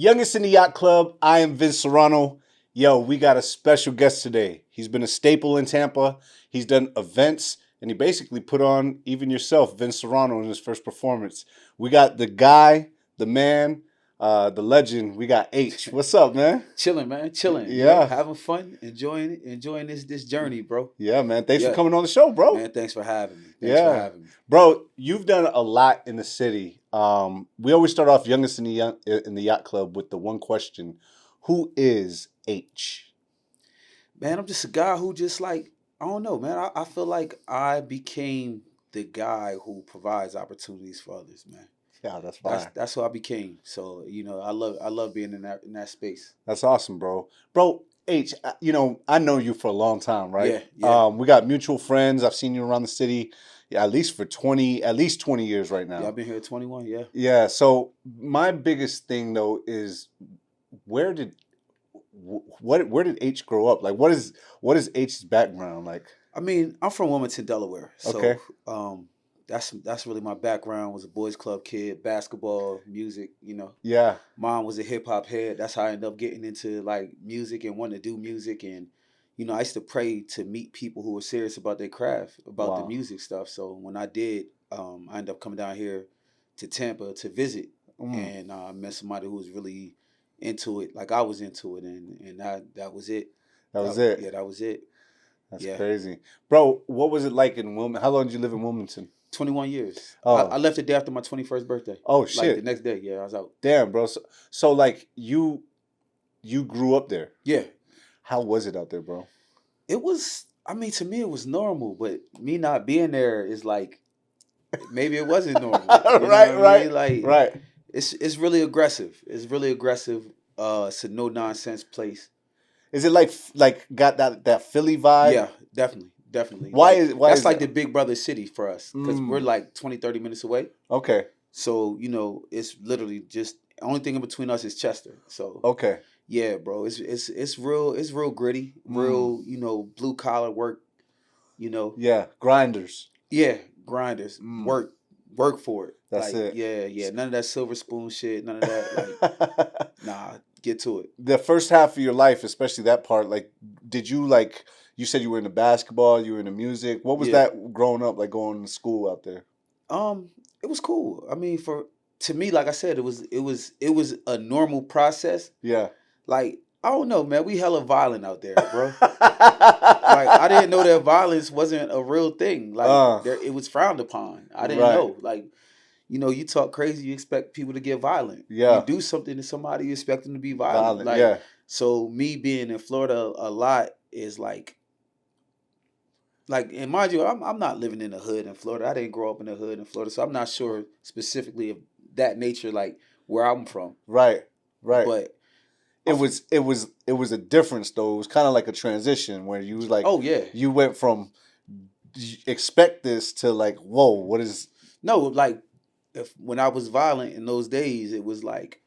Youngest in the Yacht Club, I am Vince Serrano. Yo, we got a special guest today. He's been a staple in Tampa. He's done events, and he basically put on even yourself, Vince Serrano, in his first performance. We got the guy, the man, the legend. We got Aych. What's up, man? Chilling, man. Chilling. Yeah. Having fun, enjoying it, enjoying this journey, bro. Yeah, man. Thanks for Yeah. coming on the show, bro. Man, thanks for having me. Thanks for having me. Bro, you've done a lot in the city. We always start off youngest in the Yacht Club with the one question: who is Aych? Man, I'm just a guy who just like, I don't know, man. I feel like I became the guy who provides opportunities for others, man. Yeah, that's fine. That's who I became. So, I love being in that space. That's awesome, bro. Bro, Aych, I know you for a long time, right? Yeah. We got mutual friends. I've seen you around the city, at least 20 years right now. Yeah, I've been here at 21, yeah. Yeah, so my biggest thing though is where did Aych grow up? Like what is Aich's background like? I mean, I'm from Wilmington, Delaware. So Okay. That's really my background. Was a boys club kid, basketball, music, Yeah. Mom was a hip hop head. That's how I ended up getting into like music and wanting to do music. And I used to pray to meet people who were serious about their craft, about the Wow. music stuff. So when I did, I ended up coming down here to Tampa to visit, and I met somebody who was really into it, like I was into it, and that was it. That was it. Yeah, that was it. That's Yeah. crazy. Bro, what was it like in Wilmington? How long did you live in Wilmington? 21 years. Oh. I left the day after my 21st birthday. Oh Like shit. the next day, yeah, I was out. Damn, bro. So like you grew up there. Yeah. How was it out there, bro? It was, I mean, to me it was normal, but me not being there is like, maybe it wasn't normal. You know Right, what I mean? right. Like, Right. it's really aggressive. It's really aggressive. It's a no nonsense place. Is it like got that Philly vibe? Yeah, definitely. Why Like, is why that's is like that? the big brother city for us because we're like 20, 30 minutes away. Okay. So, it's literally just the only thing in between us is Chester. So, Okay. yeah, bro, it's real gritty, real, blue collar work, Yeah. Grinders. yeah, grinders, work for it. That's like, it. Yeah, none of that silver spoon shit, none of that. Like, nah, get to it. The first half of your life, especially that part, like, did you like? You said you were into basketball, you were into music. What was Yeah. that growing up like, going to school out there? It was cool. I mean, to me, like I said, it was a normal process. Yeah. Like, I don't know, man. We hella violent out there, bro. Like, I didn't know that violence wasn't a real thing. Like, it was frowned upon. I didn't Right. know. Like, you talk crazy, you expect people to get violent. Yeah. You do something to somebody, you expect them to be violent. Like, yeah. so me being in Florida a lot is like, and mind you, I'm not living in the hood in Florida. I didn't grow up in the hood in Florida, so I'm not sure specifically of that nature, like where I'm from. Right. Right. But it was a difference though. It was kind of like a transition where you was like, oh yeah, you went from expect this to like, whoa, what is? No, like when I was violent in those days, it was like,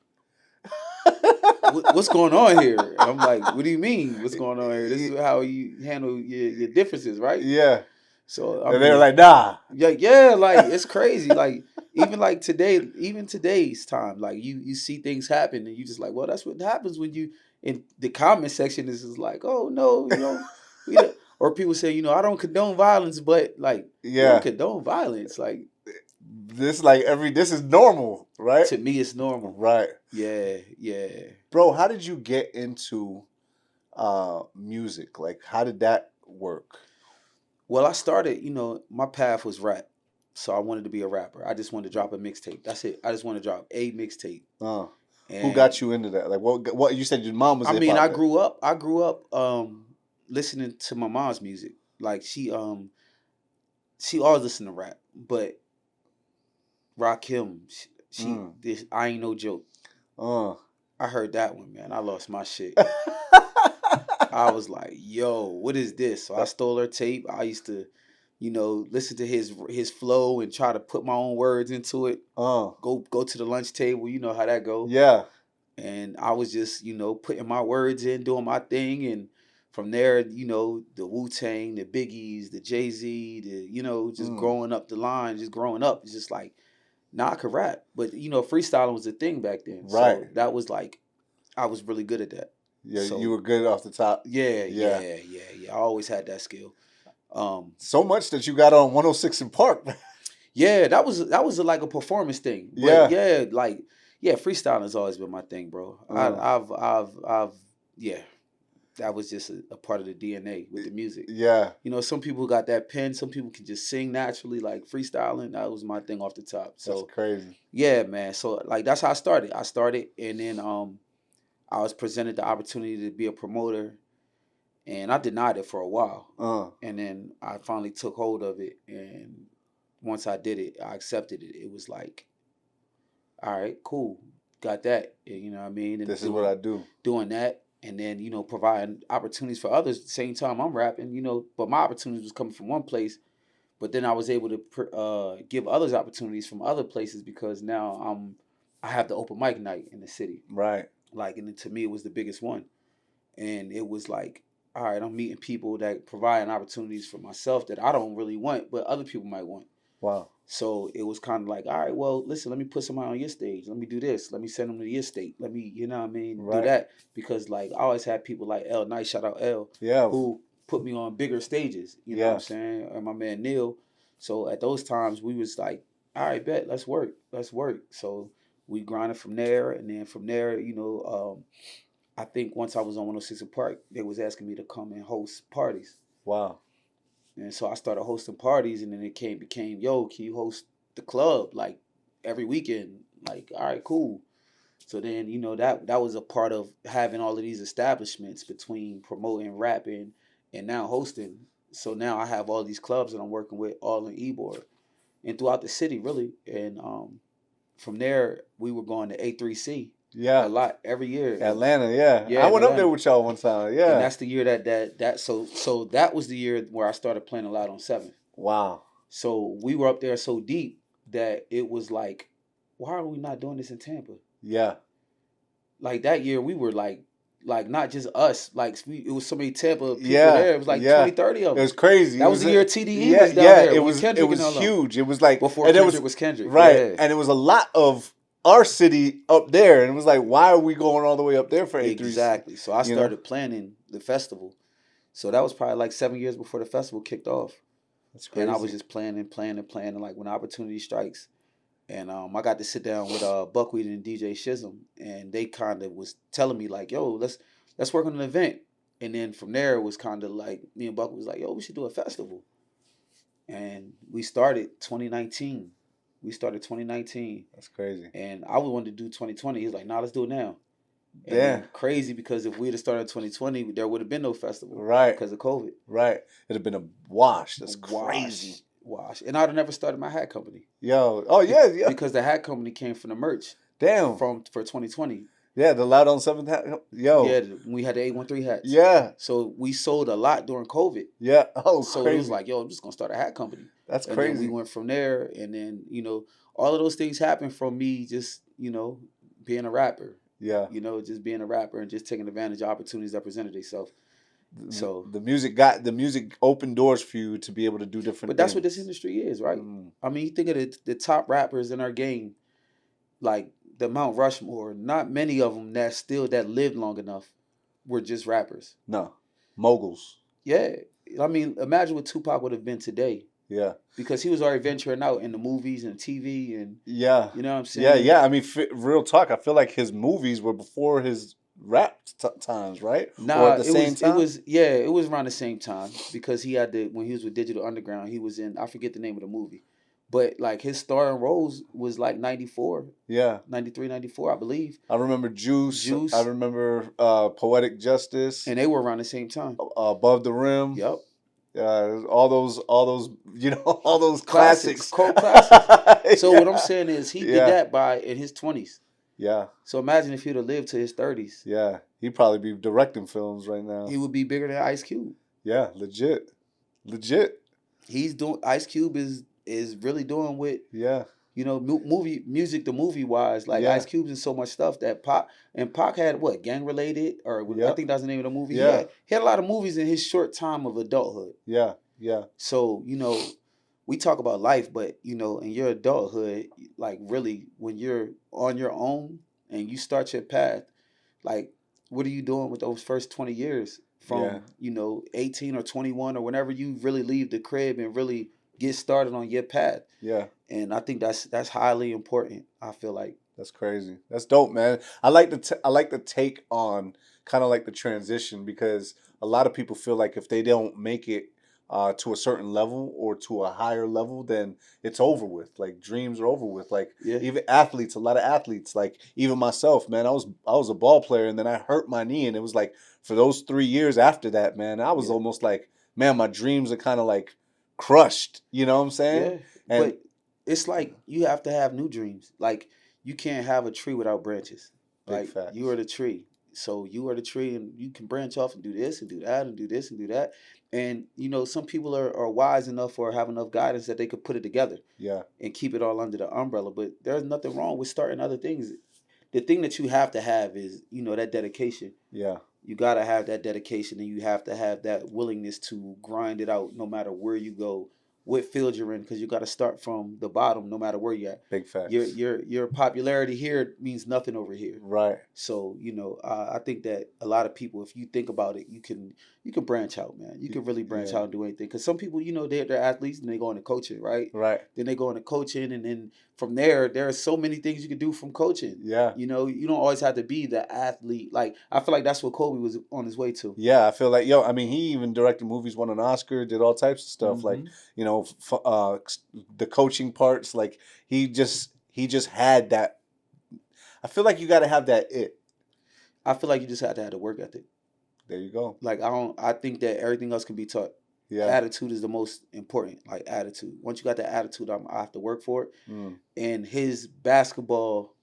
what's going on here? And I'm like, what do you mean? What's going on here? This is how you handle your differences, right? Yeah. So and they were like, nah. Yeah, like it's crazy. Like even like today, even today's time, like you see things happen and you just like, well, that's what happens when you in the comment section is just like, oh no, we don't, or people say, I don't condone violence, but like, you don't condone violence, like. This this is normal, right? To me, it's normal. Right. Yeah. Bro, how did you get into music? Like, how did that work? Well, I started, my path was rap. So I wanted to be a rapper. I just wanted to drop a mixtape. That's it. I just wanted to drop a mixtape. Who got you into that? Like, what you said your mom was. I mean, I grew up listening to my mom's music. Like she always listened to rap, but Rakim, this I Ain't No Joke. I heard that one, man. I lost my shit. I was like, yo, what is this? So I stole her tape. I used to, listen to his flow and try to put my own words into it. Go to the lunch table. You know how that goes. Yeah. And I was just, putting my words in, doing my thing. And from there, the Wu-Tang, the Biggies, the Jay-Z, just growing up the line, just growing up. It's just like, I could rap. But, freestyling was a thing back then. Right. So that was like I was really good at that. Yeah, So you were good off the top. yeah, Yeah. yeah, yeah, yeah. I always had that skill. So much that you got on 106 in Park. Yeah, that was like a performance thing. But Yeah. yeah, like yeah, freestyling has always been my thing, bro. I've yeah, that was just a part of the DNA with the music. Yeah. You know, some people got that pen, some people can just sing naturally, like freestyling. That was my thing off the top. That's So crazy. yeah, man. So like that's how I started. I started and then I was presented the opportunity to be a promoter and I denied it for a while. And then I finally took hold of it and once I did it, I accepted it. It was like, all right, cool. Got that. You know what I mean? And This is what I do. doing that and then, you know, providing opportunities for others at the same time I'm rapping, you know, but my opportunities was coming from one place. But then I was able to give others opportunities from other places because now I have the open mic night in the city. Right. Like, and to me, it was the biggest one. And it was like, all right, I'm meeting people that provide opportunities for myself that I don't really want, but other people might want. Wow. So it was kind of like, all right, well, listen, let me put somebody on your stage. Let me do this. Let me send them to your state. Let me, you know what I mean, Right. do that. Because, like, I always had people like L, nice shout out L, Yeah. who put me on bigger stages. You know what I'm saying? And my man Neil. So at those times, we was like, all right, bet, let's work. Let's work. So we grinded from there. And then from there, you know, I think once I was on 106 in Park, they was asking me to come and host parties. Wow. And so I started hosting parties, and then it became, yo, can you host the club like every weekend? Like, all right, cool. So then, you know, that was a part of having all of these establishments between promoting, rapping, and now hosting. So now I have all these clubs that I'm working with all in Ybor and throughout the city, really. And from there, we were going to A3C. Yeah. A lot every year. Atlanta, yeah. Yeah, I went up there with y'all one time. Yeah. And that's the year so that was the year where I started playing a lot on 7th. Wow. So we were up there so deep that it was like, why are we not doing this in Tampa? Yeah. Like that year we were like not just us, like it was so many Tampa people there. It was like 20, 30 of them. It was crazy. That was the year TDE was down there. It was huge. It was like before Kendrick was Kendrick. Right. Yeah. And it was a lot of our city up there. And it was like, why are we going all the way up there for A3? Exactly. So I started planning the festival. So that was probably like 7 years before the festival kicked off. That's crazy. And I was just planning. And like when opportunity strikes. And I got to sit down with Buckwheat and DJ Shizm, and they kind of was telling me like, "Yo, let's work on an event." And then from there, it was kind of like me and Buckwheat was like, "Yo, we should do a festival." And we started 2019. That's crazy. And I wanted to do 2020. He's like, "Nah, let's do it now." And yeah. Crazy because if we'd have started 2020, there would have been no festival. Right. Because of COVID. Right. It'd have been a wash. That's crazy. Wash. And I'd have never started my hat company. Yo. Oh, yeah. Because the hat company came from the merch. Damn. For 2020. Yeah, the Loud on 7th hat. Yo. Yeah, we had the 813 hats. Yeah. So we sold a lot during COVID. Yeah. Oh, so crazy. It was like, yo, I'm just going to start a hat company. That's and crazy. And then we went from there. And then, you know, all of those things happened from me just, you know, being a rapper. Yeah. You know, just being a rapper and just taking advantage of opportunities that presented themselves. So the music opened doors for you to be able to do different But that's what this industry is, right? I mean, you think of the top rappers in our game, like the Mount Rushmore, not many of them that lived long enough were just rappers. No. Moguls. Yeah. I mean, imagine what Tupac would have been today. Yeah. Because he was already venturing out in the movies and TV and yeah. You know what I'm saying? Yeah. I mean, real talk, I feel like his movies were before his rap times, right? Nah, or at the same time? It was around the same time because he had when he was with Digital Underground, he was in, I forget the name of the movie. But like his starring roles was like 94. Yeah. 93, 94, I believe. I remember Juice. I remember Poetic Justice. And they were around the same time. Above the Rim. Yep. All those, you know, all those classics. Cult classics. So what I'm saying is he did that in his 20s. Yeah. So imagine if he'd have lived to his 30s. Yeah. He'd probably be directing films right now. He would be bigger than Ice Cube. Yeah, legit. He's doing, Ice Cube is really doing what, you know, movie wise. Like Ice Cube's in so much stuff that Pac had what, Gang Related, or I think that's the name of the movie. Yeah. He had a lot of movies in his short time of adulthood. Yeah. So, you know, we talk about life, but you know, in your adulthood, like really when you're on your own and you start your path, Like, what are you doing with those first 20 years Yeah. from, 18 or 21 or whenever you really leave the crib and really get started on your path? Yeah. And I think that's highly important. I feel like. That's crazy. That's dope, man. I like the take on kind of like the transition, because a lot of people feel like if they don't make it to a certain level or to a higher level, then it's over with. Like dreams are over with. Like Yeah. even athletes, a lot of athletes, like even myself, man. I was a ball player, and then I hurt my knee, and it was like for those 3 years after that, man, I was Yeah. almost like, man, my dreams are kind of like crushed. You know what I'm saying? Yeah. And But it's like you have to have new dreams. Like you can't have a tree without branches. big Like you facts. are the tree. So you are the tree and you can branch off and do this and do that and do this and do that. And some people are wise enough or have enough guidance that they could put it together Yeah. and keep it all under the umbrella. But there's nothing wrong with starting other things. The thing that you have to have is, that dedication. Yeah. You got to have that dedication, and you have to have that willingness to grind it out no matter where you go, what field you're in, because you got to start from the bottom no matter where you're at. Big facts. Your popularity here means nothing over here. Right. So I think that a lot of people, if you think about it, you can branch out, man. You can really branch Yeah. out and do anything. Because some people, they're athletes and they go into coaching, right? Right. Then they go into coaching, and then from there are so many things you can do from coaching. Yeah. You don't always have to be the athlete. Like I feel like that's what Kobe was on his way to. Yeah, I feel like, I mean, he even directed movies, won an Oscar, did all types of stuff. Like, the coaching parts, like he just had that. I feel like you got to have that it. I feel like you just have to have the work ethic. There you go. Like I think that everything else can be taught. Yeah. Attitude is the most important. Like attitude. Once you got that attitude, I have to work for it. And his basketball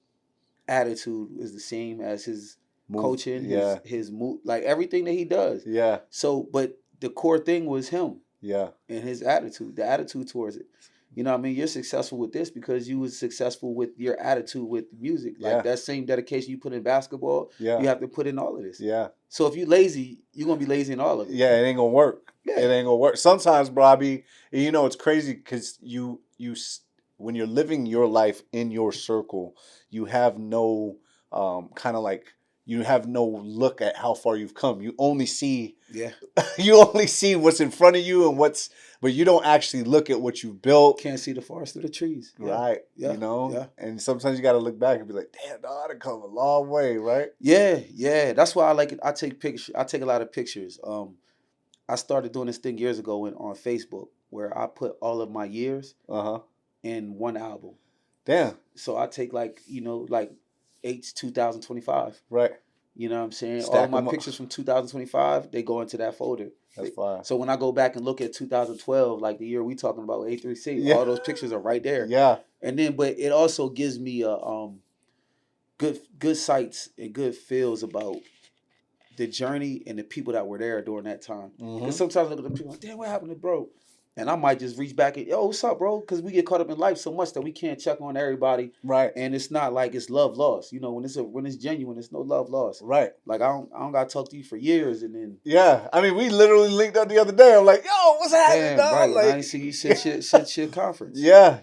attitude is the same as his coaching. Yeah. His move, like everything that he does. Yeah. So, but the core thing was him. Yeah. And his attitude, the attitude towards it. You know what I mean? You're successful with this because you was successful with your attitude with music. Like that same dedication you put in basketball, you have to put in all of this. Yeah. So if you lazy, you're going to be lazy in all of it. Yeah, it ain't going to work. Yeah. It ain't going to work. Sometimes, bro, it's crazy because when you're living your life in your circle, you have no kind of like, you have no look at how far you've come. You only see what's in front of you and but you don't actually look at what you've built. Can't see the forest through the trees. Right. Yeah. Yeah. And sometimes you got to look back and be like, damn, dog, I done come a long way, right? Yeah. Yeah. That's why I like it. I take pictures. I take a lot of pictures. I started doing this thing years ago on Facebook where I put all of my years in one album. Damn. So I take like Aych 2025. Right. You know what I'm saying? Stack all of my 'em up. pictures from 2025, they go into that folder. That's fine. So when I go back and look at 2012, like the year we talking about, A3C, all those pictures are right there. Yeah. And then, but it also gives me a good sights and good feels about the journey and the people that were there during that time. Because sometimes I look at them people like, damn, what happened to bro? And I might just reach back and, yo, what's up, bro? Because we get caught up in life so much that we can't check on everybody. Right. And it's not like it's love lost. When it's genuine, it's no love lost. Right. Like I don't gotta talk to you for years, and then I mean, we literally linked up the other day. I'm like, yo, what's happening, dog? right. Like, I ain't see you since your conference. Yeah.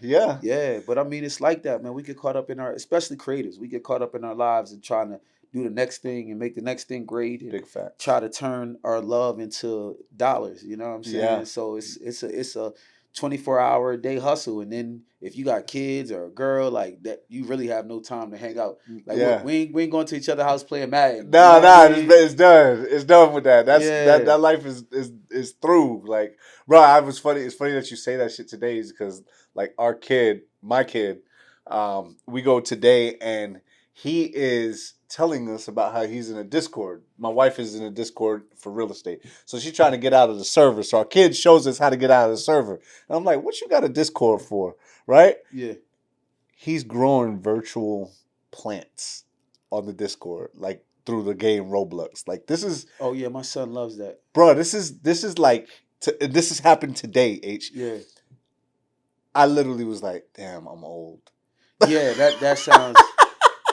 But I mean, it's like that, man. We get caught up in especially creatives. We get caught up in our lives and trying to do the next thing and make the next thing great. And big fact. try to turn our love into dollars. You know what I'm saying? Yeah. So it's a 24-hour a day hustle, and then if you got kids or a girl like that, you really have no time to hang out. Like we ain't going to each other's house playing Madden. It's done. It's done with that. That life is through. Like, bro, it's funny that you say that shit today, is because like my kid, we go today and he is telling us about how he's in a Discord. My wife is in a Discord for real estate. So she's trying to get out of the server. So our kid shows us how to get out of the server. And I'm like, what you got a Discord for? Right? Yeah. He's growing virtual plants on the Discord, like through the game Roblox. Like this is... Oh yeah, my son loves that. Bro, this is like... this has happened today, H. Yeah. I literally was like, damn, I'm old. Yeah, that sounds...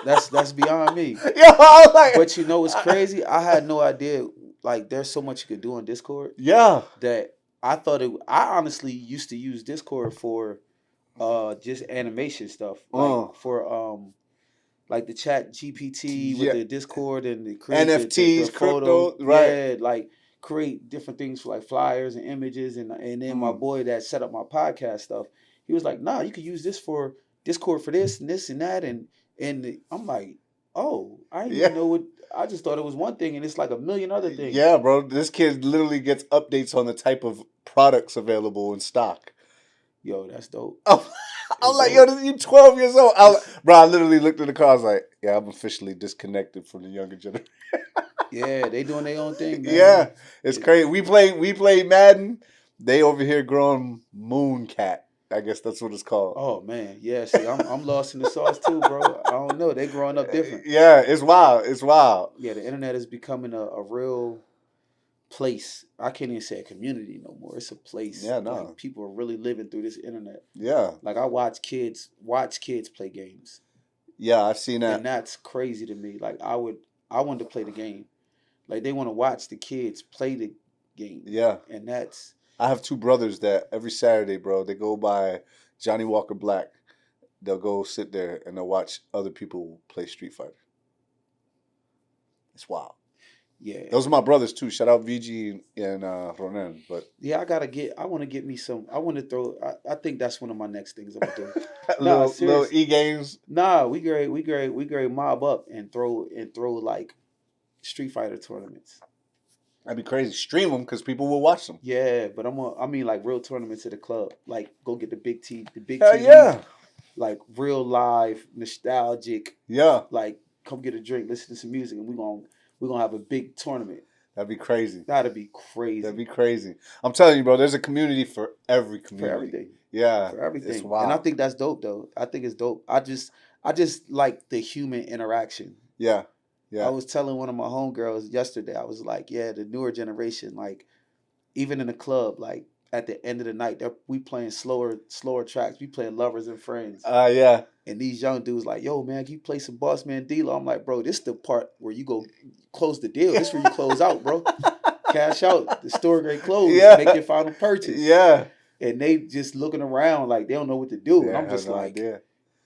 That's beyond me. But you know what's crazy? I had no idea. Like, there's so much you could do on Discord. Yeah. That I honestly used to use Discord for just animation stuff. Like for like the Chat GPT with Yeah. the Discord and the create the NFTs, photo, crypto, right? yeah, like create different things for like flyers and images, and then my Mm. boy that set up my podcast stuff, he was like, nah, you could use this for Discord for this and that, and I'm like, oh, I didn't Yeah. even know what. I just thought it was one thing, and it's like a million other things. Yeah, bro. This kid literally gets updates on the type of products available in stock. Yo, that's dope. Oh, I'm It's like, yo, dope. this, you 12 years old. Bro, I literally looked at the car. I was like, yeah, I'm officially disconnected from the younger generation. Yeah, they doing their own thing, Yeah, man. it's crazy. We play Madden. They over here growing Moon Cat. I guess that's what it's called. Oh man, yeah. See, I'm lost in the sauce too, bro. I don't know. They growing up different. Yeah, it's wild. It's wild. Yeah, the internet is becoming a real place. I can't even say a community no more. It's a place. Yeah, no. Like people are really living through this internet. Yeah. Like I watch kids play games. Yeah, I've seen that. And that's crazy to me. Like I wanted to play the game. Like they want to watch the kids play the game. Yeah. And that's I have two brothers that every Saturday, bro, they go by Johnny Walker Black. They'll go sit there and they'll watch other people play Street Fighter. It's wild. yeah. Those are my brothers too. Shout out VG and Ronan. But Yeah, I want to get me some. I want to throw. I think that's one of my next things I'm gonna do. little e games. Nah, we great mob up and throw like Street Fighter tournaments. That'd be crazy. Stream them because people will watch them. Yeah, but I mean like real tournaments at the club. Like go get the big Hell TV. yeah. Like real live, nostalgic. Yeah. Like come get a drink, listen to some music, and we're gonna have a big tournament. That'd be crazy. That'd be crazy. That'd be crazy. I'm telling you, bro. There's a community for every community. For everything. Yeah. For everything. It's wild. And I think that's dope though. I think it's dope. I just like the human interaction. Yeah. Yeah. I was telling one of my homegirls yesterday, I was like, yeah, the newer generation, like even in the club, like at the end of the night, we playing slower tracks. We playing Lovers and Friends. Yeah. And these young dudes like, yo, man, can you play some Boss Man Dealer? I'm like, bro, this the part where you go close the deal. This where you close out, bro. Cash out. The store grade close. Yeah. Make your final purchase. Yeah. And they just looking around like they don't know what to do. And I'm just like,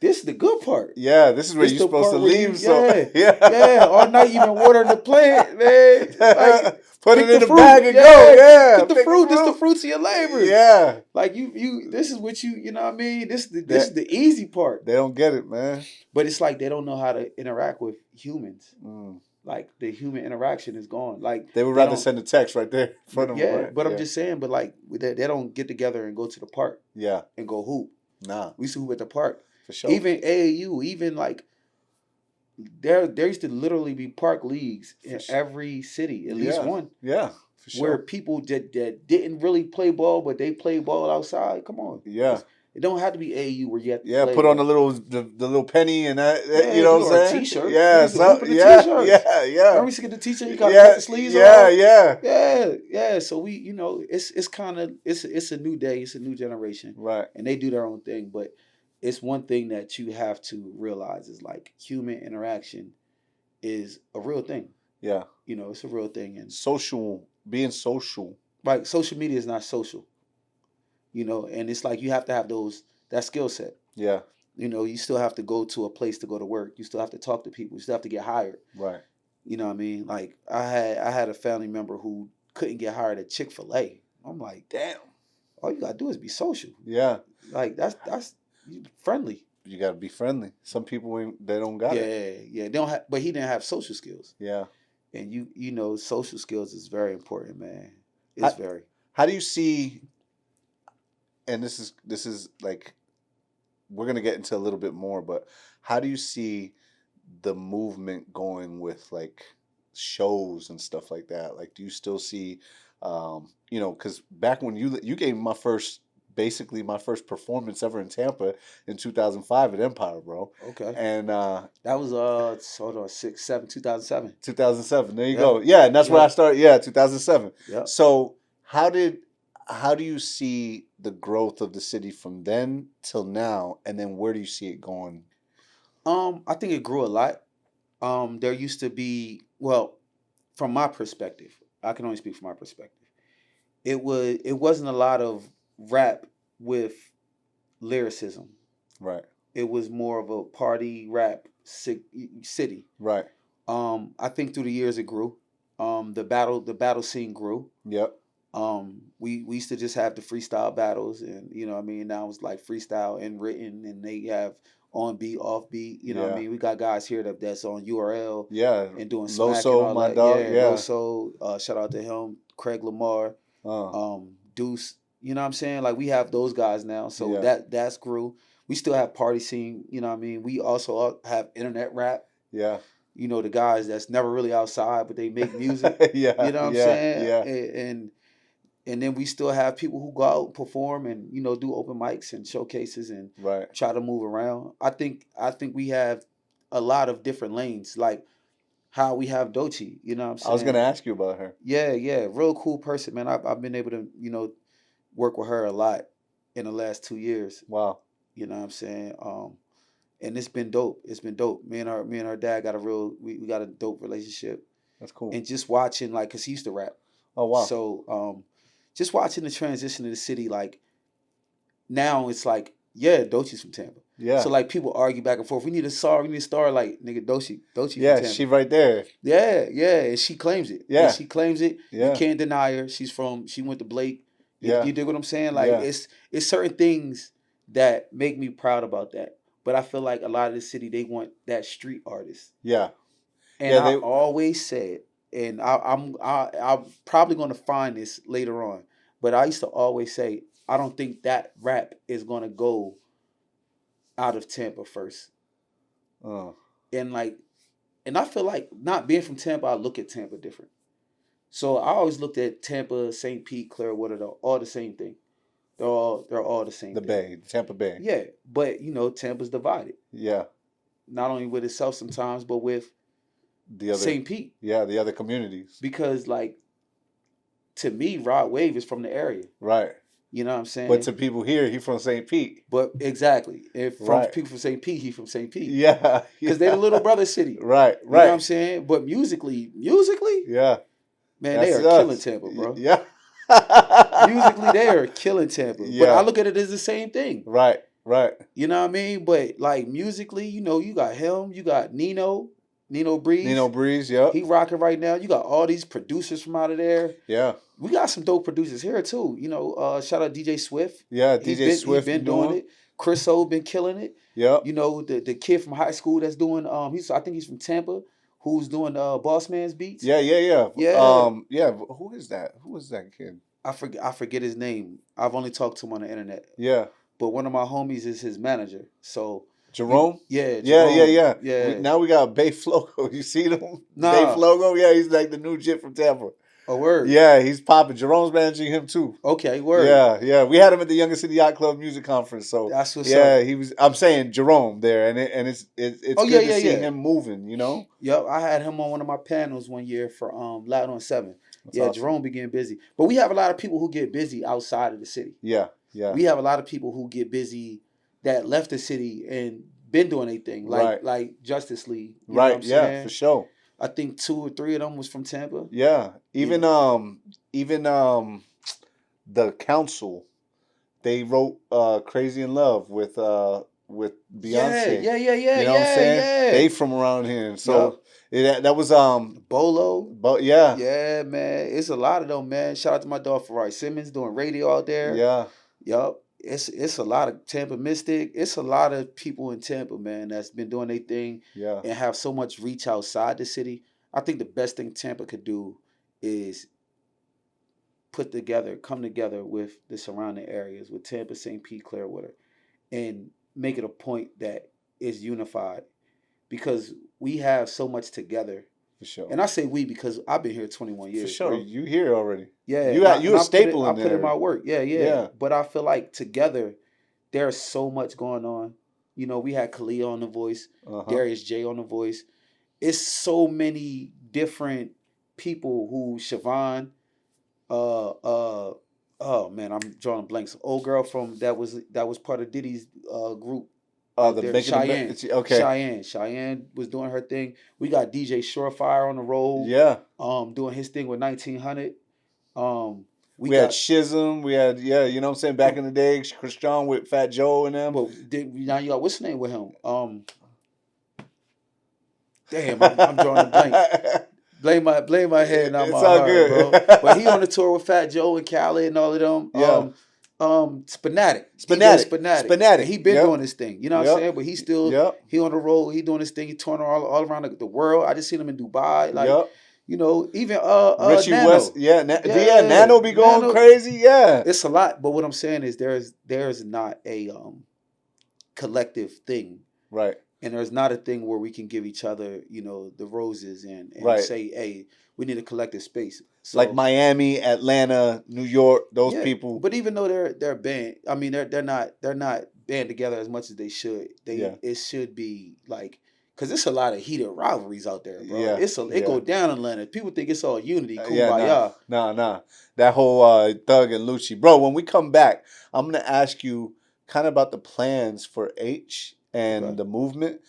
this is the good part. Yeah, this is where you're supposed to leave. Yeah, all night you've been watering the plant, man. Like, put it in the bag and go. Yeah, get the fruit. This the fruits of your labor. Yeah, like you. This is what you know what I mean. This is the easy part. They don't get it, man. But it's like they don't know how to interact with humans. Like the human interaction is gone. Like they would rather send a text right there in front of them. Yeah, right? but I'm just saying. But like they don't get together and go to the park. Yeah, and go hoop. Nah, we used to hoop at the park. For sure. Even AAU, even like there used to literally be park leagues in every city, at least one. Yeah, for sure. Where people that didn't really play ball, but they play ball outside. Come on. Yeah. It don't have to be AAU where you have to play put on the little penny and that you know what I'm saying? T-shirt. Yeah, yeah. Remember to get the t-shirt, you gotta cut the sleeves off. Yeah. So we, it's kind of it's a new day, it's a new generation. Right. And they do their own thing, but it's one thing that you have to realize is like human interaction is a real thing. Yeah. It's a real thing. And being social. Like social media is not social. And it's like you have to have that skill set. Yeah. You still have to go to a place to go to work. You still have to talk to people. You still have to get hired. Right. You know what I mean? Like I had a family member who couldn't get hired at Chick-fil-A. I'm like, damn. All you gotta do is be social. Yeah. Like that's friendly. You gotta be friendly. Some people they don't got it. Yeah. They don't have, but he didn't have social skills. Yeah. And social skills is very important, man. It's very. How do you see? And this is like, we're gonna get into a little bit more, but how do you see the movement going with like shows and stuff like that? Like, do you still see, because back when you gave me my first performance ever in Tampa in 2005 at Empire, bro. Okay. And that was 2007. 2007. There you go. Yeah, and that's where I started. Yeah, 2007. Yeah. So how do you see the growth of the city from then till now, and then where do you see it going? I think it grew a lot. There used to be, from my perspective, I can only speak from my perspective. It wasn't a lot of rap with lyricism. Right. It was more of a party rap city. Right. I think through the years it grew. The battle scene grew. Yep. We used to just have the freestyle battles, and you know what I mean. Now it's like freestyle and written, and they have on beat, off beat. You know what I mean. We got guys here that's on URL. Yeah. And doing smack and Loso, all my that. dog. Yeah. Loso. Shout out to him. Craig Lamar. Deuce. You know what I'm saying? Like we have those guys now, so that's grew. We still have party scene. You know what I mean. We also have internet rap. Yeah. You know, the guys that's never really outside, but they make music. Yeah. You know what I'm Yeah. saying? Yeah. And then we still have people who go out and perform and, you know, do open mics and showcases and Right. try to move around. I think we have a lot of different lanes, like how we have Doechii. You know what I'm saying? I was gonna ask you about her. Yeah, yeah, real cool person, man. I've been able to, you know, work with her a lot in the last 2 years. Wow. You know what I'm saying? And it's been dope. It's been dope. Me and her dad got we got a dope relationship. That's cool. And just watching, like, cause he used to rap. Oh wow. So just watching the transition of the city, like now it's like, yeah, Doechii's from Tampa. Yeah. So like people argue back and forth. We need a star, like nigga Doechii from Tampa. Yeah, she right there. Yeah, yeah. And she claims it. Yeah. And she claims it. Yeah. You can't deny her. She went to Blake. Yeah. You dig what I'm saying? Like it's certain things that make me proud about that. But I feel like a lot of the city, they want that street artist. Yeah. And I always said, and I'm probably going to find this later on, but I used to always say, I don't think that rap is going to go out of Tampa first. And I feel like not being from Tampa, I look at Tampa different. So I always looked at Tampa, St. Pete, Clearwater, they're all the same thing. They're all the same. The Bay, Tampa Bay. Yeah, but you know, Tampa's divided. Yeah. Not only with itself sometimes, but with the other St. Pete. Yeah, the other communities. Because like, to me, Rod Wave is from the area. Right. You know what I'm saying? But to people here, he from St. Pete. But exactly, if from people from St. Pete, he from St. Pete. Yeah. Because they're the little brother city. Right. You know what I'm saying? But musically, yeah, man, they are killing Tampa, bro. Yeah. Musically, they are killing Tampa. Yeah. But I look at it as the same thing. Right. You know what I mean? But like musically, you know, you got him, you got Nino Breeze. Yep. He rocking right now. You got all these producers from out of there. Yeah. We got some dope producers here too. You know, shout out DJ Swift. Yeah, DJ Swift been doing it. Chris O been killing it. Yep. You know, the kid from high school that's doing I think he's from Tampa, who's doing Boss Man's beats. Yeah. Yeah. Yeah. Who is that? Who is that kid? I forget his name. I've only talked to him on the internet. Yeah. But one of my homies is his manager. So Jerome? Jerome. Yeah. Now we got Bay Flogo. You see them? Nah. Bay Flogo? Yeah, he's like the new jit from Tampa. A word. Yeah, he's popping. Jerome's managing him too. Okay, word. Yeah. We had him at the Younger City Yacht Club music conference. So that's what's up. He was. I'm saying Jerome there, and it's good to see him moving. You know. Yep, I had him on one of my panels one year for Loud on 7. That's awesome. Jerome be getting busy, but we have a lot of people who get busy outside of the city. Yeah. We have a lot of people who get busy that left the city and been doing anything like Justice League. You know what I'm saying? For sure. I think 2 or 3 of them was from Tampa. Yeah, even the council, they wrote "Crazy in Love" with Beyonce. Yeah. You know what I'm saying? Yeah. They from around here, so that was Bolo. Yeah. Yeah, man, it's a lot of them, man. Shout out to my dog Farai Simmons doing radio out there. Yeah. Yup. It's a lot of Tampa Mystic. It's a lot of people in Tampa, man, that's been doing their thing and have so much reach outside the city. I think the best thing Tampa could do is come together with the surrounding areas, with Tampa, St. Pete, Clearwater, and make it a point that is unified, because we have so much together. For sure. And I say we because I've been here 21 years. For sure. Bro. You here already. Yeah. You a staple in there. I put in my work. Yeah. But I feel like together, there's so much going on. You know, we had Khalil on The Voice, Darius J on The Voice. It's so many different people who Siobhan, oh man, I'm drawing blanks. Old girl from that was part of Diddy's group. Cheyenne. Okay. Cheyenne was doing her thing. We got DJ Surefire on the road. Yeah. Doing his thing with 1900. We had Shizm. We had you know what I'm saying, back in the day, Christian with Fat Joe and them. Well, now you got what's the name with him? Damn, I'm drawing a blank. Blame my head, not It's my all heart, good. bro. But he on the tour with Fat Joe and Khaled and all of them. Yeah. Spinatic, DJ Spinatic. Spinatic, Spinatic. and he been Yep. doing his thing. You know what I'm Yep. saying? But Yep. he on the road. He doing his thing. He touring all around the world. I just seen him in Dubai. Like, Yep. you know, even Richie West. Nano. Yeah. Yeah. Yeah, Nano be going Nano. crazy. Yeah. It's a lot. But what I'm saying is there's not a collective thing. Right. And there's not a thing where we can give each other, you know, the roses and Right. say, hey, we need a collective space. So Like Miami, Atlanta, New York, those yeah, people. but even though they're band, I mean they're not band together as much as they should. It should be like, because it's a lot of heated rivalries out there, bro. Yeah. It go down in Atlanta. People think it's all unity, Yeah, kumbaya. nah. That whole Thug and Lucci. Bro, when we come back, I'm going to ask you kind of about the plans for H and Okay. the movement.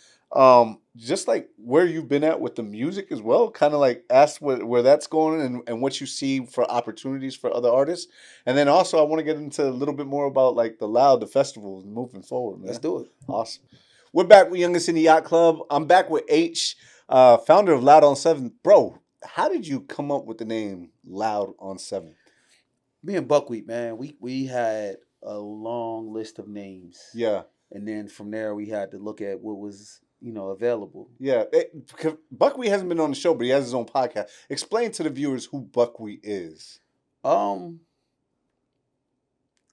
Just like where you've been at with the music as well. Kind of like ask where that's going and what you see for opportunities for other artists. And then also I want to get into a little bit more about like the Loud, the festival moving forward, man. Let's do it. Awesome. We're back with Youngest in the Yacht Club. I'm back with H, founder of Loud on 7th. Bro, how did you come up with the name Loud on 7th? Me and Buckwheat, man, we had a long list of names. Yeah. And then from there we had to look at what was, you know, available. Yeah. Buckwheat hasn't been on the show, but he has his own podcast. Explain to the viewers who Buckwheat is. We're going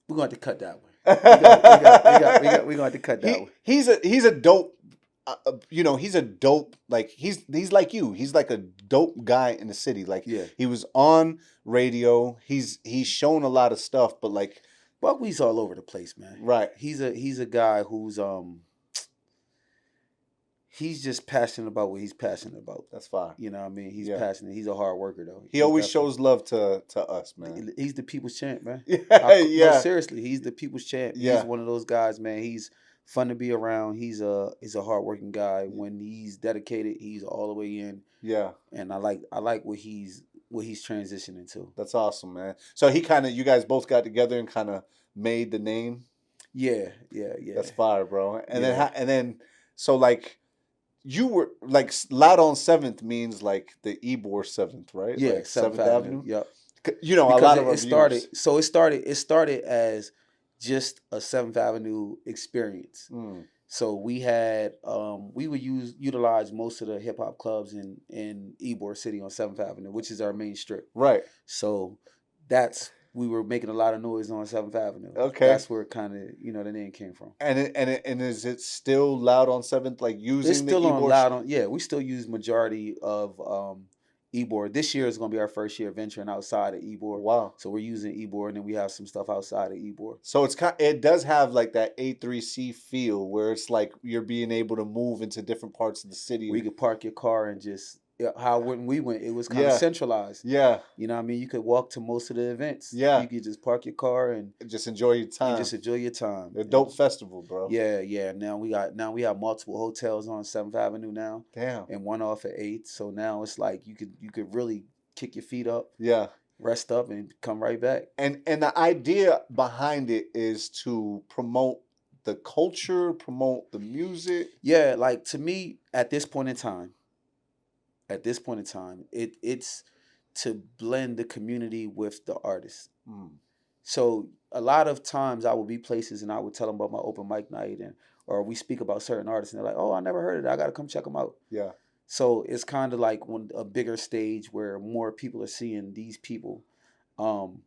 to have to cut that one. We're going to have to cut that one. He's a dope. He's a dope. Like he's like you. He's like a dope guy in the city. Like he was on radio. He's shown a lot of stuff, but like Buckwheat's all over the place, man. Right. He's a guy who's he's just passionate about what he's passionate about. That's fine. You know what I mean? He's passionate. He's a hard worker though. He always shows love to us, man. He's the people's champ, man. Yeah. No, seriously, he's the people's champ. Yeah. He's one of those guys, man. He's fun to be around. He's a hardworking guy. When he's dedicated, he's all the way in. Yeah. And I like what he's transitioning to. That's awesome, man. So you guys both got together and kind of made the name. Yeah. That's fire, bro. And then so like you were like Loud on 7th means like the Ybor 7th, right? Yeah, like 7th Avenue. Yep. You know, because a lot of it started as just a 7th Avenue experience. So we had we would utilize most of the hip hop clubs in Ybor City on 7th Avenue, which is our main strip. Right. So we were making a lot of noise on 7th Avenue. Okay. That's where kind of, the name came from. And is it still Loud on 7th, like using it's still the on Ybor? Loud on, yeah, we still use majority of Ybor. This year is going to be our first year venturing outside of Ybor. Wow. So we're using Ybor, and then we have some stuff outside of Ybor. So it does have like that A3C feel where it's like you're being able to move into different parts of the city. Where you could park your car and just when we went, it was kind of centralized. Yeah. You know what I mean? You could walk to most of the events. Yeah. You could just park your car and just enjoy your time. A dope festival, bro. Yeah. Now we have multiple hotels on 7th Avenue now. Damn. And one off at 8th. So now it's like you could really kick your feet up. Yeah. Rest up and come right back. And the idea behind it is to promote the culture, promote the music. Yeah, like to me, at this point in time, it's to blend the community with the artist. So a lot of times I would be places and I would tell them about my open mic night or we speak about certain artists and they're like, oh, I never heard of that. I got to come check them out. Yeah. So it's kind of like a bigger stage where more people are seeing these people. And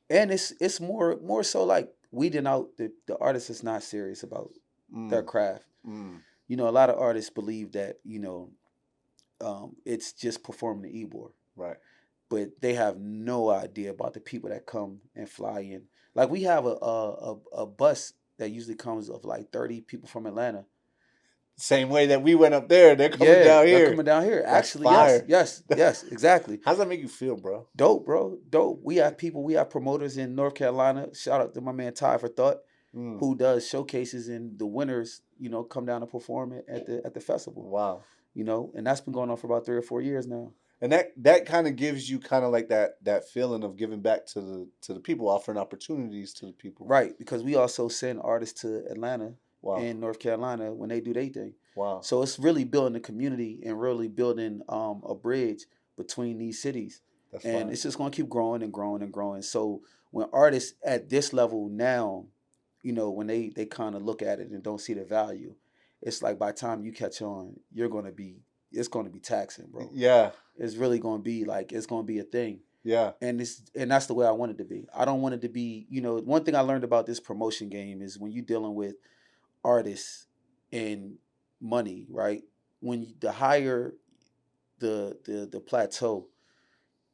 it's more so like weeding out the artist is not serious about their craft. A lot of artists believe that, it's just performing the Ybor. Right. But they have no idea about the people that come and fly in. Like we have a bus that usually comes of like 30 people from Atlanta. Same way that we went up there, they're coming down here. They're coming down here. That's actually, fire. yes, exactly. How's that make you feel, bro? Dope, bro. Dope. We have promoters in North Carolina. Shout out to my man Ty for Thought, who does showcases and the winners, come down to perform at the festival. Wow. And that's been going on for about 3 or 4 years now. And that kind of gives you kind of like that feeling of giving back to the people, offering opportunities to the people. Right, because we also send artists to Atlanta Wow. and North Carolina when they do their thing. Wow. So it's really building a community and really building a bridge between these cities. That's And fine. it's just going to keep growing and growing and growing. So when artists at this level now, when they kind of look at it and don't see the value, it's like by the time you catch on, it's going to be taxing, bro. Yeah. It's really going to be like, it's going to be a thing. Yeah. And that's the way I want it to be. I don't want it to be, one thing I learned about this promotion game is when you're dealing with artists and money, right? The higher the plateau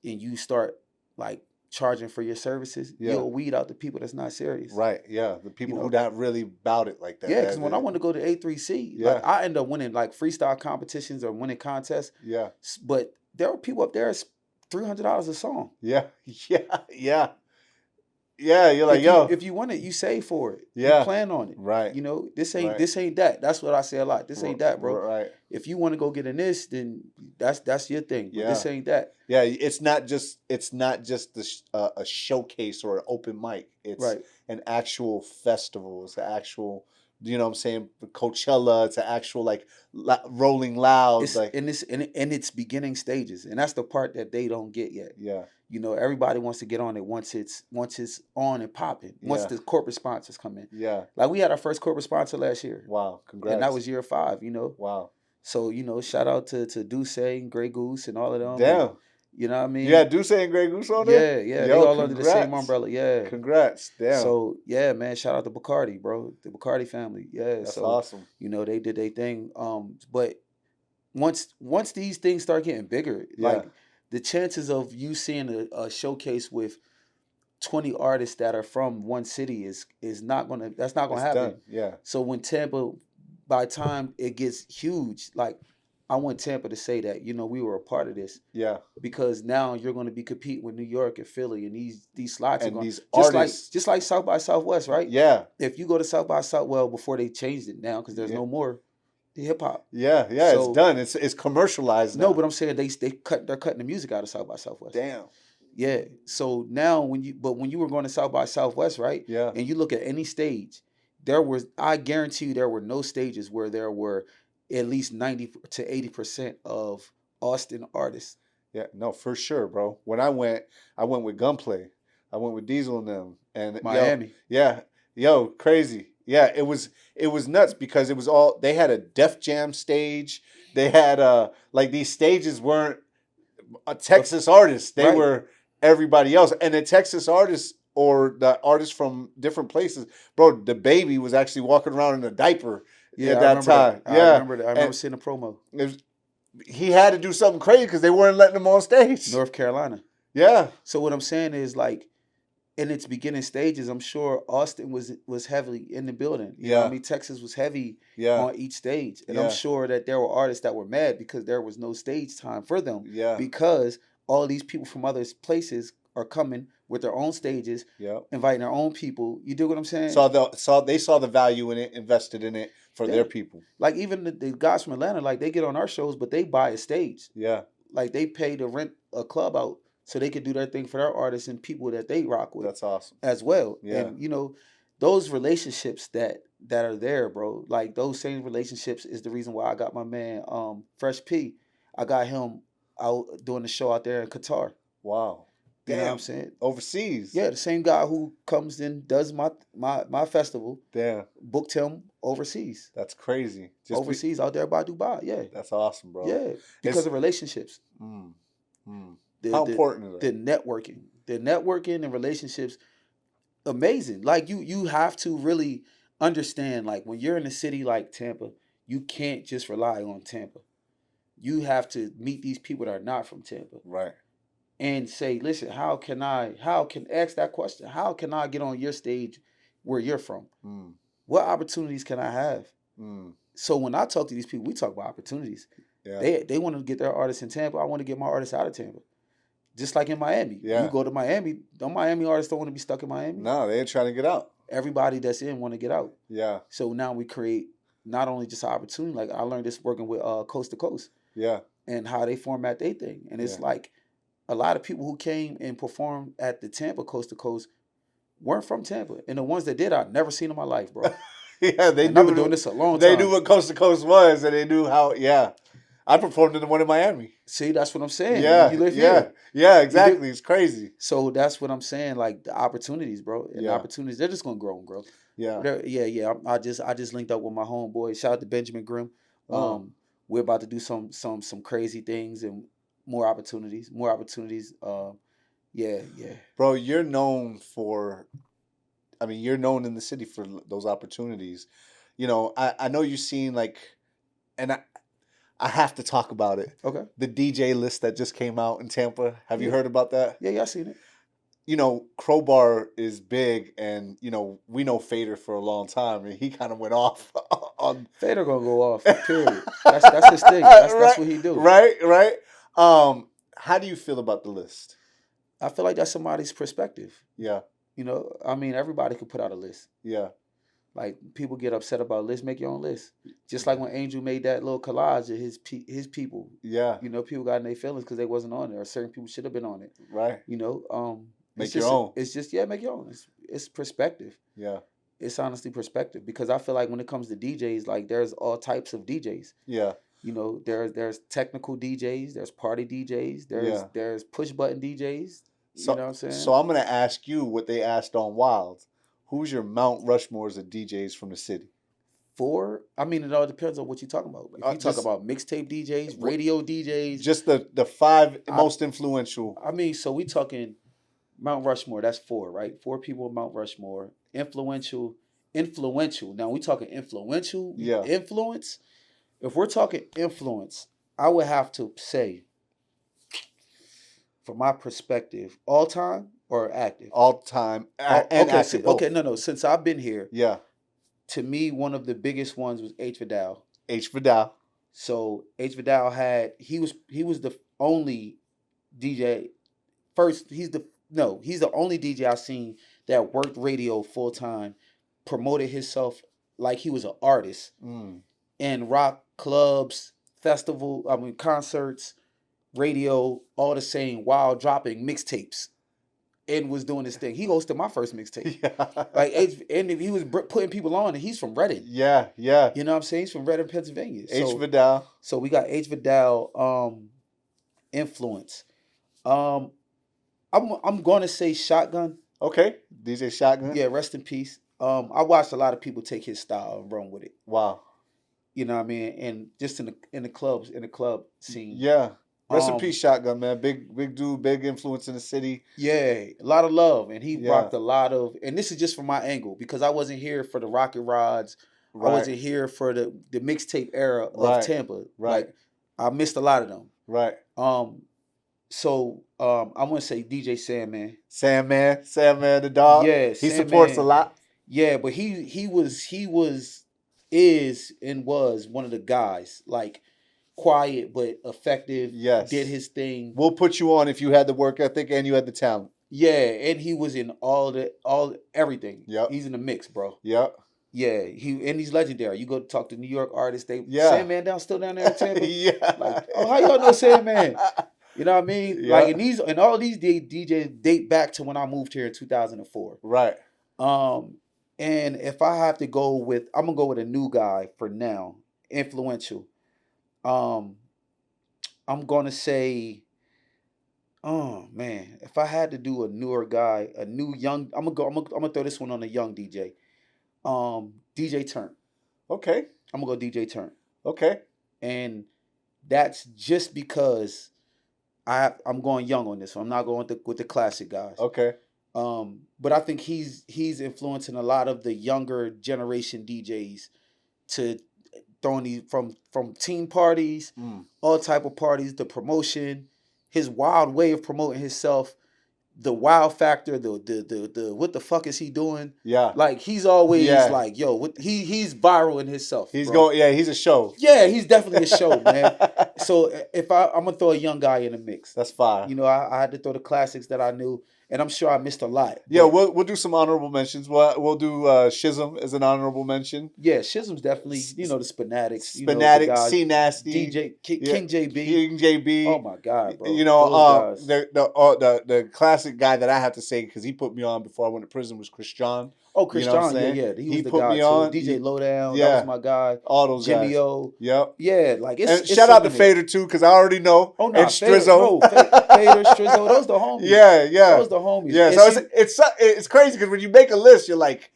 and you start like charging for your services, Yeah. you'll weed out the people that's not serious. Right. Yeah. The people who not really about it like that. Yeah, because when I want to go to A3C, Yeah. like I end up winning like freestyle competitions or winning contests. Yeah. But there are people up there, it's $300 a song. Yeah. Yeah. Yeah. Yeah. You're like, if you want it, you save for it. Yeah. You plan on it. Right. This ain't Right. this ain't that. That's what I say a lot. This ain't that, bro. Right. If you want to go get in this, then that's your thing. But this ain't that. Yeah, it's not just a showcase or an open mic. It's an actual festival. It's an actual, you know what I'm saying, Coachella. It's an actual like Rolling Loud. It's like in its beginning stages, and that's the part that they don't get yet. Yeah. Everybody wants to get on it once it's on and popping. Once the corporate sponsors come in. Yeah. Like we had our first corporate sponsor last year. Wow, congrats. And that was year 5. Wow. So shout out to Duce and Grey Goose and all of them. Damn. And, you know what I mean? Yeah, Duce and Grey Goose on there? Yeah. They all under the same umbrella. Yeah. Congrats. Damn. So yeah, man, shout out to Bacardi, bro. The Bacardi family. Yeah. That's so awesome. they did their thing. But once these things start getting bigger, like the chances of you seeing a showcase with 20 artists that are from one city is not gonna happen. Done. Yeah. So when Tampa, by the time it gets huge, like I want Tampa to say that we were a part of this. Yeah. Because now you're going to be competing with New York and Philly, and these slots and are going these artists just like South by Southwest, right? Yeah. If you go to South by South, well, before they changed it now because there's no more hip hop. Yeah. So, it's done. It's commercialized now. No, but I'm saying they're cutting the music out of South by Southwest. Damn. Yeah. So now when you were going to South by Southwest, right? Yeah. And you look at any stage, I guarantee you there were no stages where there were at least 90 to 80% of Austin artists. Yeah, no, for sure, bro. When I went with Gunplay. I went with Diesel and them. And Miami. Crazy. Yeah, it was nuts because it was all, they had a Def Jam stage. They had like these stages weren't a Texas artists. They were everybody else. And the Texas artists or the artists from different places, bro, the baby was actually walking around in a diaper at that time. I remember that. I remember seeing a promo. He had to do something crazy because they weren't letting him on stage. North Carolina. Yeah. So what I'm saying is, like, in its beginning stages, I'm sure Austin was heavily in the building. You know what I mean? Texas was heavy on each stage. And I'm sure that there were artists that were mad because there was no stage time for them. Yeah. Because all these people from other places are coming with their own stages, inviting their own people. You do what I'm saying? They saw the value in it, invested in it for their people. Like even the guys from Atlanta, like they get on our shows, but they buy a stage. Yeah. Like they pay to rent a club out so they could do their thing for their artists and people that they rock with. That's awesome. As well. Yeah. And those relationships that are there, bro, like those same relationships is the reason why I got my man Fresh P. I got him out doing the show out there in Qatar. Wow. You know what I'm saying? Overseas. Yeah, the same guy who comes in, does my festival. Damn. Booked him overseas. That's crazy. Overseas out there by Dubai. Yeah. That's awesome, bro. Yeah. Because of relationships. How important is that? The networking and relationships, amazing. Like you have to really understand, like when you're in a city like Tampa, you can't just rely on Tampa. You have to meet these people that are not from Tampa. Right. And say, listen, ask that question. How can I get on your stage where you're from? What opportunities can I have? So when I talk to these people, we talk about opportunities. Yeah. They want to get their artists in Tampa. I want to get my artists out of Tampa. Just like in Miami. Yeah. You go to Miami, Miami artists don't want to be stuck in Miami. No, they ain't trying to get out. Everybody that's in want to get out. Yeah. So now we create not only just an opportunity, like I learned this working with Coast to Coast. Yeah. And how they format their thing. And it's like a lot of people who came and performed at the Tampa Coast to Coast weren't from Tampa. And the ones that did, I've never seen in my life, bro. Yeah, they and I've knew. been doing this a long They time. knew what Coast to Coast was, and they knew how. Yeah, I performed in the one in Miami. See, that's what I'm saying. Yeah, You live yeah, here. yeah. Exactly. It's crazy. So that's what I'm saying. Like the opportunities, bro, and the Yeah, opportunities, they're just gonna grow and grow. yeah. Yeah. I just linked up with my homeboy. Shout out to Benjamin Grimm. Uh, We're about to do some crazy things and more opportunities. More opportunities. Yeah. bro, you're known for. I mean, you're known in the city for those opportunities. You know, I know you've seen like, and I have to talk about it. Okay. The DJ list that just came out in Tampa. Have you Yeah. heard about that? Yeah, I seen it. You know, Crowbar is big, and you know we know Fader for a long time, and he kind of went off on Fader gonna go off. Period. That's his thing. That's right, what he do. right. How do you feel about the list? I feel like that's somebody's perspective. Yeah, You know, I mean, everybody could put out a list. yeah, Like people get upset about lists, make your own list. Just like when Angel made that little collage of his people. yeah. You know, people got in their feelings because they wasn't on it, or certain people should have been on it. Right. You know, Make it's your just, own. It's just make your own. It's perspective. Yeah, It's honestly perspective because I feel like when it comes to DJs, like there's all types of DJs. yeah, You know, there's technical DJs, there's party DJs, Yeah. there's push button DJs. So, You know what I'm saying? So I'm gonna ask you what they asked on Wild. Who's your Mount Rushmores of DJs from the city? I mean, it all depends on what you're talking about. If you talk about mixtape DJs, radio DJs, Just the five most influential. I mean, so we talking Mount Rushmore. That's 4, right? 4 people in Mount Rushmore. Influential. Now we talking influential. Yeah. Influence. If we're talking influence, I would have to say, from my perspective, all time or active. All time. And okay. active, Okay. No. Since I've been here, Yeah. to me, one of the biggest ones was H. Vidal. H. Vidal. So H. Vidal he was the only DJ. He's the only DJ I've seen that worked radio full time, promoted himself like he was an artist, and rock clubs, concerts, radio, all the same, while dropping mixtapes, and was doing his thing. He hosted my first mixtape. Yeah. And he was putting people on, and he's from Reading. Yeah. You know what I'm saying? He's from Reading, Pennsylvania. H. Vidal. So we got H. Vidal influence. I'm gonna say Shotgun. Okay. DJ Shotgun. Yeah, rest in peace. I watched a lot of people take his style and run with it. Wow. You know what I mean? And just in the club scene. Yeah. Rest in peace, Shotgun, man. Big dude, big influence in the city. Yeah, a lot of love, and he rocked a lot of. And this is just from my angle because I wasn't here for the Rocket Rods. Right. I wasn't here for the mixtape era of Tampa. Right. Like I missed a lot of them. Right. So I want to say DJ Sandman. Sandman, the dog. Yeah, he supports a lot. Yeah, but he is and was one of the guys, like quiet but effective. Yes, did his thing. We'll put you on if you had the work ethic and you had the talent. Yeah, and he was in everything. Yep, he's in the mix, bro. Yep. Yeah, he's legendary. You go talk to New York artists, yeah. Sandman still down there in Tampa. Yeah. Like, oh, how y'all know Sandman? You know what I mean? Yeah. Like, and all these DJs date back to when I moved here in 2004. Right. And if I have to go with, I'm gonna go with a new guy for now, influential. I'm gonna say, oh man, if I had to do a newer guy, a new young, I'm gonna throw this one on a young DJ. DJ Turn. Okay. I'm gonna go DJ Turn. Okay. And that's just because I'm going young on this one. I'm not going with the classic guys. Okay. But I think he's influencing a lot of the younger generation DJs to throwing these from team parties, all type of parties, the promotion, his wild way of promoting himself, the wow factor, the what the fuck is he doing? Yeah. Like he's always like, yo, he's viral in himself. He's he's a show. Yeah, he's definitely a show, man. So if I'm gonna throw a young guy in the mix. That's fine. You know, I had to throw the classics that I knew. and I'm sure I missed a lot. Yeah, But we'll do some honorable mentions. We'll do Shizm as an honorable mention. yeah, Shizm's definitely, the Spanatics, the Spinatic, guys, C Nasty, DJ yeah, King JB. King JB. Oh my God, You bro, know, those guys. the classic guy that I have to say because he put me on before I went to prison was Chris John. Oh, You Chris know what I'm John, saying? yeah, he was He the put guy me too. on. DJ Lowdown, that was Yeah, my guy. all those Jimmy guys. O, Yep. yeah, like And it's shout so out to many. Fader too, because I already know. Oh And no, Fader, Strizzo. no, Fader, Strizzo, those the homies. Yeah, yeah. Those the homies. Yeah. And So see, it's crazy because when you make a list, you're like,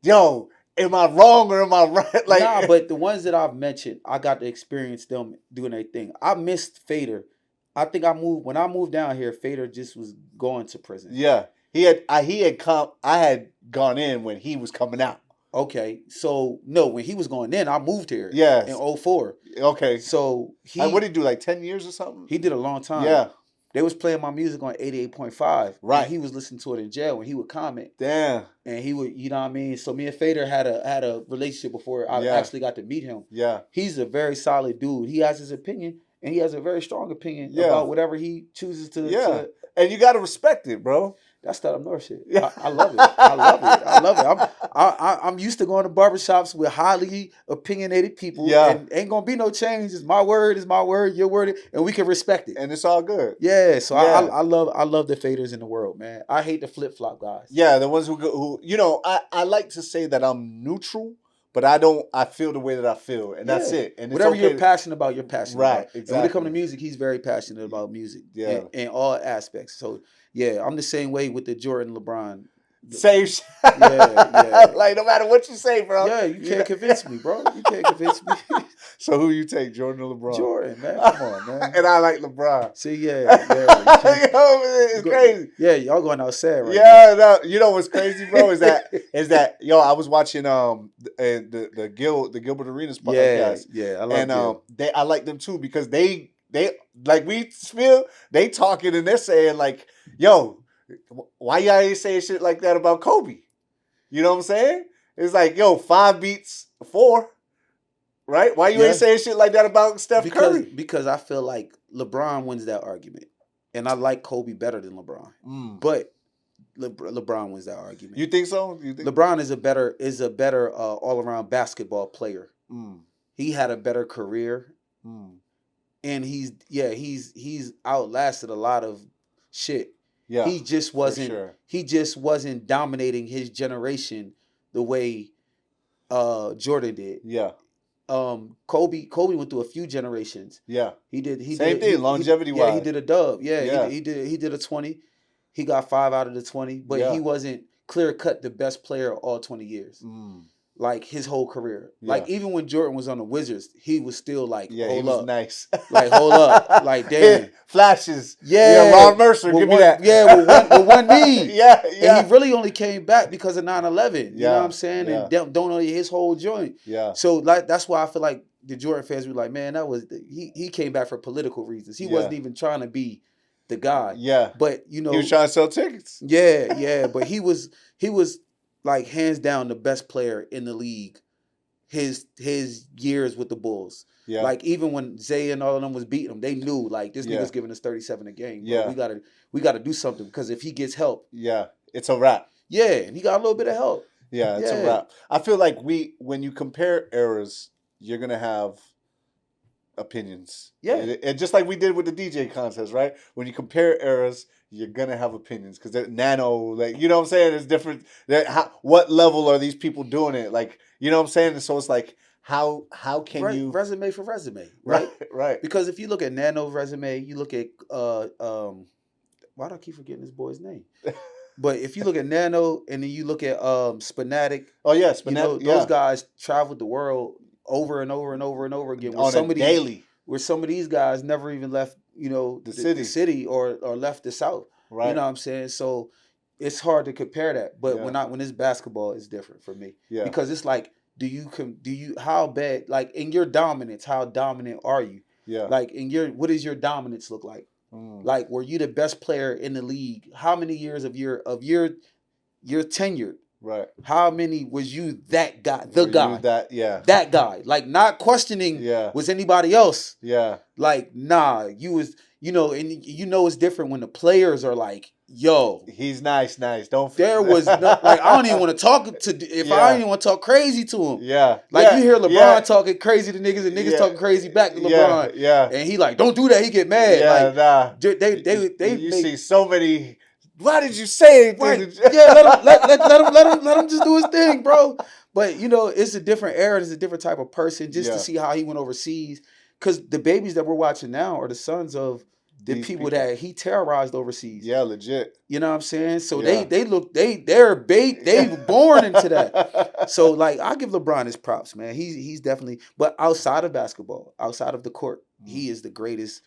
yo, am I wrong or am I right? Like, nah, but the ones that I've mentioned, I got to experience them doing their thing. I missed Fader. I think when I moved down here, Fader just was going to prison. yeah, he had come. I had gone in when he was coming out. Okay, so no, when he was going in, I moved here. Yes. In 04. Okay. So what did he do? Like 10 years or something? He did a long time. Yeah. They was playing my music on 88.5. Right. And he was listening to it in jail and he would comment. Damn. And he would, you know what I mean? So me and Fader had a relationship before I actually got to meet him. Yeah. He's a very solid dude. He has his opinion and he has a very strong opinion about whatever he chooses to. Yeah. And you got to respect it, bro. That's that up north shit. Yeah. I love it. I love it. I love it. I'm used to going to barbershops with highly opinionated people. Yeah. And ain't gonna be no change. It's my word, your word, and we can respect it. And it's all good. Yeah. So yeah. I love the faders in the world, man. I hate the flip flop guys. Yeah, the ones who I like to say that I'm neutral, but I feel the way that I feel, and that's it. And whatever it's okay you're passionate about, you're passionate about. Exactly. And when it comes to music, he's very passionate about music. Yeah. In all aspects. So yeah, I'm the same way with the Jordan LeBron. Same shit. Yeah. Like no matter what you say, bro. Yeah, you can't convince me, bro. You can't convince me. So who you take, Jordan or LeBron? Jordan, man. Come on, man. And I like LeBron. See, yeah. It's crazy. Yeah, y'all going outside right now. No, you know what's crazy, bro, is that yo, I was watching the Gilbert Arenas podcast. Yeah, I love and I like them too because they like we feel they talking and they're saying like, yo, why y'all ain't saying shit like that about Kobe? You know what I'm saying? It's like, yo, 5 beats 4, right? Why you ain't saying shit like that about Steph Curry? Because I feel like LeBron wins that argument, and I like Kobe better than LeBron. But LeBron wins that argument. You think so? LeBron is a better all around basketball player. He had a better career, and he's outlasted a lot of shit. Yeah, he just wasn't dominating his generation the way Jordan did. Yeah. Kobe went through a few generations. Yeah. He Same thing, longevity wise. Yeah, he did a dub. Yeah. He did a 20. He got 5 out of the 20, but he wasn't clear cut the best player all 20 years. Like his whole career. Yeah. Like even when Jordan was on the Wizards, he was still like, hold up. Nice. Like, hold up. Like, damn. Flashes. Yeah. Ron Mercer, give me that. Yeah, with one knee. Yeah. And he really only came back because of 9/11. You know what I'm saying? Yeah. And don't know his whole joint. Yeah. So like that's why I feel like the Jordan fans were like, man, he came back for political reasons. He wasn't even trying to be the guy. Yeah. But he was trying to sell tickets. Yeah. But he was like hands down the best player in the league. His years with the Bulls. Yeah. Like even when Zay and all of them was beating him, they knew like this nigga's giving us 37 a game. Yeah. We gotta do something because if he gets help. Yeah. It's a wrap. Yeah, and he got a little bit of help. Yeah, it's a wrap. I feel like when you compare eras, you're gonna have opinions. Yeah. And just like we did with the DJ contest, right? When you compare eras, you're gonna have opinions because they're nano, like you know what I'm saying? It's different. What level are these people doing it? Like, you know what I'm saying? And so it's like, how can you resume for resume, right? Right. Because if you look at Nano's resume, you look at why do I keep forgetting this boy's name? But if you look at Nano and then you look at Spinatic, those guys traveled the world over and over and over and over again. On a daily. Where some of these guys never even left, the city or left the South. Right. You know what I'm saying? So it's hard to compare that. But when it's basketball, it's different for me. Yeah. Because it's like, how bad, like in your dominance, how dominant are you? Yeah. Like what does your dominance look like? Like, were you the best player in the league? How many years of your tenure? Right. How many was you that guy? That guy. Like, not questioning was anybody else. Yeah. Like, nah, you was, and it's different when the players are like, Yo, He's nice. Don't. there was no like I don't even want to talk to if I don't even want to talk crazy to him. Yeah. Like you hear LeBron yeah. talking crazy to niggas and niggas talking crazy back to LeBron. Yeah. And he like, don't do that. He get mad. Yeah. Like Nah. they You make, see so many. Why did you say anything? right. Yeah, let him just do his thing, bro. But you know, it's a different era. It's a different type of person. Just to see how he went overseas, because the babies that we're watching now are the sons of the people that he terrorized overseas. Yeah, legit. You know what I'm saying? So they were born into that. So like I give LeBron his props, man. He's definitely, but outside of basketball, outside of the court, he is the greatest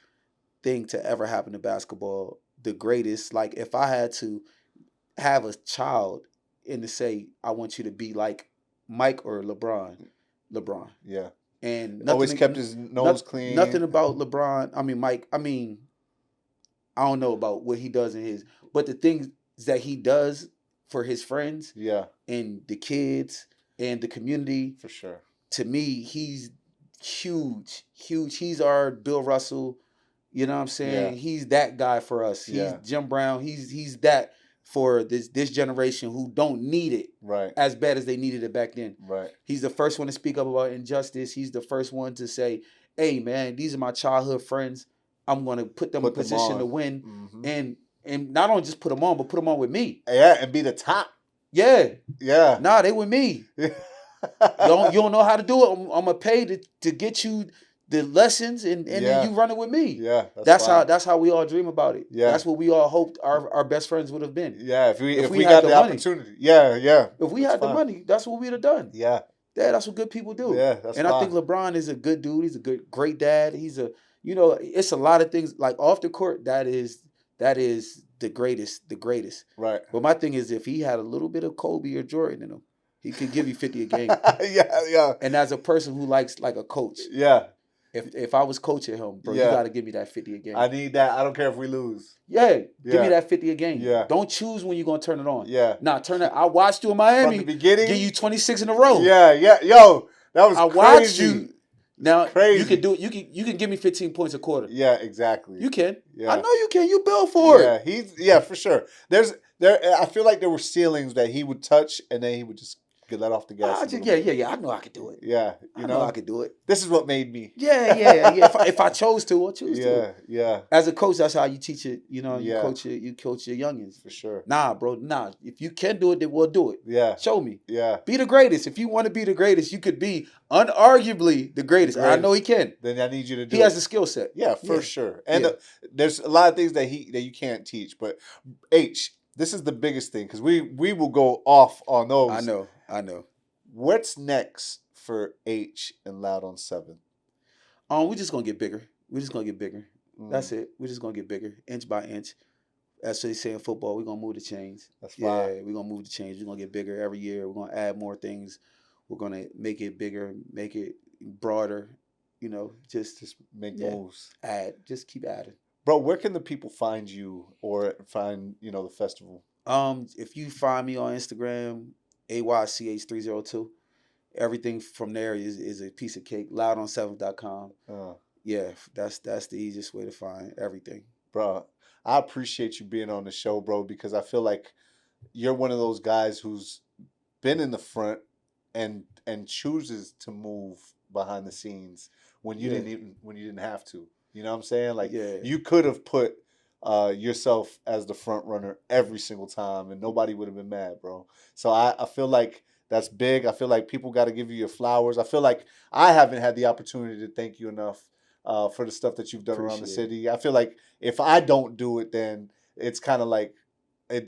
thing to ever happen to basketball. The greatest. Like if I had to have a child and to say I want you to be like Mike or LeBron. Yeah. And always kept his nose clean. Nothing about LeBron. I mean Mike. I mean, I don't know about what he does in his, but the things that he does for his friends, and the kids and the community, for sure. To me, he's huge. He's our Bill Russell. You know what I'm saying? Yeah. He's that guy for us. He's Jim Brown. He's that for this generation who don't need it as bad as they needed it back then. Right. He's the first one to speak up about injustice. He's the first one to say, "Hey, man, these are my childhood friends. I'm going to put them in position to win." Mm-hmm. And not only just put them on, but put them on with me. Yeah, and be the top. Yeah. Yeah. Nah, they with me. you don't know how to do it. I'm going to pay to get you the lessons and then you run it with me. Yeah. That's how we all dream about it. Yeah. That's what we all hoped our best friends would have been. Yeah, if we got the opportunity. Yeah. If we had the money, that's what we'd have done. Yeah. Yeah, that's what good people do. Yeah, that's and I think LeBron is a good dude. He's a great dad. He's it's a lot of things like off the court that is the greatest. Right. But my thing is if he had a little bit of Kobe or Jordan in him, he could give you 50 a game. Yeah. And as a person who likes like a coach. Yeah. If I was coaching him, bro, you got to give me that 50 a game. I need that. I don't care if we lose. Yeah. Give me that 50 a game. Yeah. Don't choose when you're going to turn it on. Yeah. Nah, turn it. I watched you in Miami. From the beginning. Give you 26 in a row. Yeah. Yo, that was crazy. I watched you. Now, crazy. You can do it. You can give me 15 points a quarter. Yeah, exactly. You can. Yeah. I know you can. You built for it. Yeah, for sure. I feel like there were ceilings that he would touch and then he would just get let off the gas. Yeah. I know I could do it. Yeah, I know I could do it. This is what made me. Yeah. If I chose to, I'll choose to. Yeah. As a coach, that's how you teach it. You coach your youngins. For sure. Nah, bro. Nah. If you can do it, then we'll do it. Yeah. Show me. Yeah. Be the greatest. If you want to be the greatest, you could be unarguably the greatest. I know he can. Then I need you to do it. He has the skill set. Yeah, for sure. And there's a lot of things that you can't teach. But H, this is the biggest thing because we will go off on those. I know. What's next for H and Loud on 7? We're just gonna get bigger. That's it. We're just gonna get bigger, inch by inch. As they say in football, we're gonna move the chains. That's fine. Yeah, we're gonna move the chains. We're gonna get bigger every year. We're gonna add more things. We're gonna make it bigger, make it broader. Just make moves. Just keep adding. Bro, where can the people find you or find the festival? If you find me on Instagram, AYCH302. Everything from there is a piece of cake. Loudon7.com. Yeah, that's the easiest way to find everything. Bro, I appreciate you being on the show, bro, because I feel like you're one of those guys who's been in the front and chooses to move behind the scenes when you didn't have to. You know what I'm saying? Like you could have put yourself as the front runner every single time and nobody would have been mad, bro. So I feel like that's big. I feel like people got to give you your flowers. I feel like I haven't had the opportunity to thank you enough for the stuff that you've done around the city. I feel like if I don't do it, then it's kind of like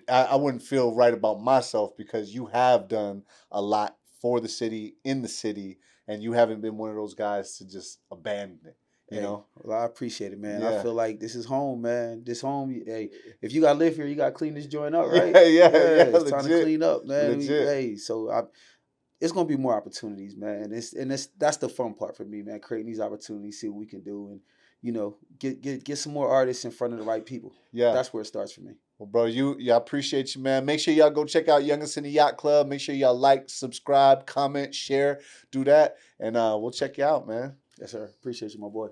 I wouldn't feel right about myself because you have done a lot for the city, in the city, and you haven't been one of those guys to just abandon it. You know? Well, I appreciate it, man. I feel like this is home, man. This home. Hey, if you gotta live here, you gotta clean this joint up, right? Yeah. It's time to clean up, man. So it's gonna be more opportunities, man. That's the fun part for me, man. Creating these opportunities, see what we can do, and get some more artists in front of the right people. Yeah, that's where it starts for me. Well, bro, I appreciate you, man. Make sure y'all go check out Youngest in the Yacht Club. Make sure y'all like, subscribe, comment, share, do that, and we'll check you out, man. Yes, sir. Appreciate you, my boy.